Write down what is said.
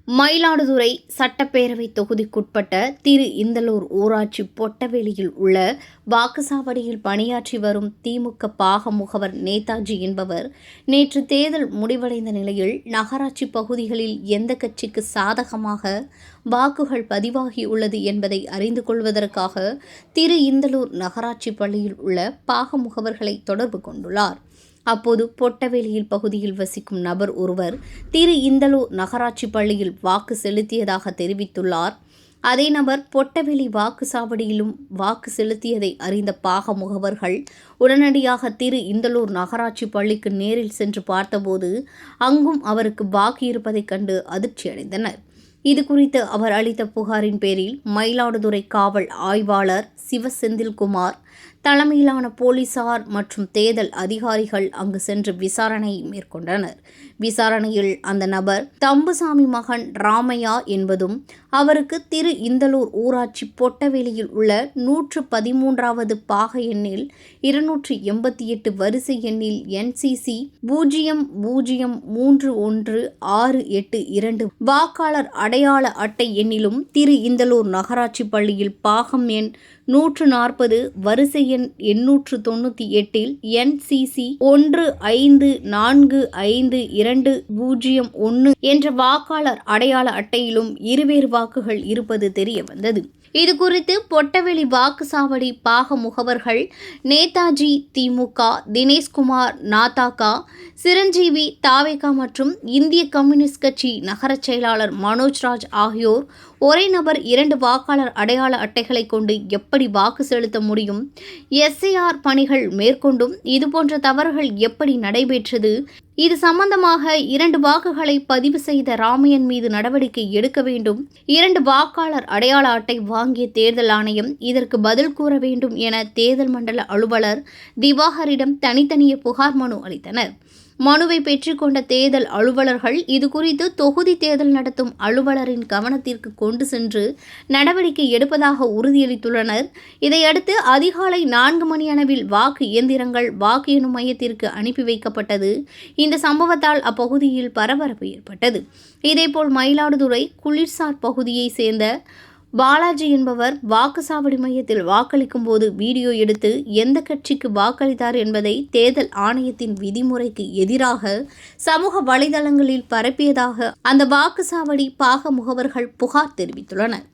மயிலாடுதுறை சட்டப்பேரவை தொகுதிக்குட்பட்ட திரு இந்தலூர் ஊராட்சி பொட்டவேலியில் உள்ள வாக்குச்சாவடியில் பணியாற்றி வரும் திமுக பாக முகவர் நேதாஜி என்பவர் நேற்று தேர்தல் முடிவடைந்த நிலையில் நகராட்சி பகுதிகளில் எந்த கட்சிக்கு சாதகமாக வாக்குகள் பதிவாகியுள்ளது என்பதை அறிந்து கொள்வதற்காக திரு இந்தலூர் நகராட்சி பள்ளியில் உள்ள பாக முகவர்களை தொடர்பு கொண்டுள்ளார். அப்போது பொட்டவேலியில் பகுதியில் வசிக்கும் நபர் ஒருவர் திரு இந்தலூர் நகராட்சி பள்ளியில் வாக்கு செலுத்தியதாக தெரிவித்துள்ளார். அதே நபர் பொட்டவேலி வாக்குச்சாவடியிலும் வாக்கு செலுத்தியதை அறிந்த பாக முகவர்கள் உடனடியாக திரு இந்தலூர் நகராட்சி பள்ளிக்கு நேரில் சென்று பார்த்தபோது அங்கும் அவருக்கு வாக்கு இருப்பதைக் கண்டு அதிர்ச்சியடைந்தனர். இதுகுறித்து அவர் அளித்த புகாரின் பேரில் மயிலாடுதுறை காவல் ஆய்வாளர் சிவசெந்தில்குமார் தலைமையிலான போலீசார் மற்றும் தேர்தல் அதிகாரிகள் அங்கு சென்று விசாரணை மேற்கொண்டனர். விசாரணையில் அந்த நபர் தம்புசாமி மகன் ராமையா என்பதும் அவருக்கு திரு இந்தலூர் ஊராட்சி பொட்டவேலியில் உள்ள 113வது பாக எண்ணில் 288 வரிசை எண்ணில் NCC 003168 வாக்காளர் அடையாள அட்டை எண்ணிலும் திரு இந்தலூர் நகராட்சி பள்ளியில் பாகம் எண் 140 வரிசை எண் 898 NCC 15452001 என்ற வாக்காளர் அடையாள அட்டையிலும் இருவேறு வாக்குகள் இருப்பது தெரியவந்தது. இதுகுறித்து பொட்டவேலி வாக்குச்சாவடி பாக முகவர்கள் நேதாஜி திமுக, தினேஷ்குமார் நாதாகா, சிரஞ்சீவி தாவேகா மற்றும் இந்திய கம்யூனிஸ்ட் கட்சி நகர செயலாளர் மனோஜ்ராஜ் ஆகியோர் ஒரே நபர் 2 வாக்காளர் அடையாள அட்டைகளை கொண்டு எப்படி வாக்கு செலுத்த முடியும், SAR பணிகள் மேற்கொண்டும் இதுபோன்ற தவறுகள் எப்படி நடைபெற்றது, இது சம்பந்தமாக 2 வாக்குகளை பதிவு செய்த ராமையன் மீது நடவடிக்கை எடுக்க வேண்டும், 2 வாக்காளர் அடையாள அட்டை வாங்கிய தேர்தல் ஆணையம் இதற்கு பதில் கூற வேண்டும் என தேர்தல் மண்டல அலுவலர் திவாகரிடம் தனித்தனியே புகார் மனு அளித்தனர். மனுவை பெற்றுக்கொண்ட தேர்தல் அலுவலர்கள் இதுகுறித்து தொகுதி தேர்தல் நடத்தும் அலுவலரின் கவனத்திற்கு கொண்டு சென்று நடவடிக்கை எடுப்பதாக உறுதியளித்துள்ளனர். இதையடுத்து அதிகாலை 4 மணியளவில் வாக்கு இயந்திரங்கள் வாக்கு எண்ணும் மையத்திற்கு அனுப்பி வைக்கப்பட்டது. இந்த சம்பவத்தால் அப்பகுதியில் பரபரப்பு ஏற்பட்டது. இதேபோல் மயிலாடுதுறை குளிர்சார் பகுதியை சேர்ந்த பாலாஜி என்பவர் வாக்குச்சாவடி மையத்தில் வாக்களிக்கும் போது வீடியோ எடுத்து எந்த கட்சிக்கு வாக்களித்தார் என்பதை தேர்தல் ஆணையத்தின் விதிமுறைக்கு எதிராக சமூக வலைதளங்களில் பரப்பியதாக அந்த வாக்குச்சாவடி பாக முகவர்கள் புகார் தெரிவித்துள்ளனர்.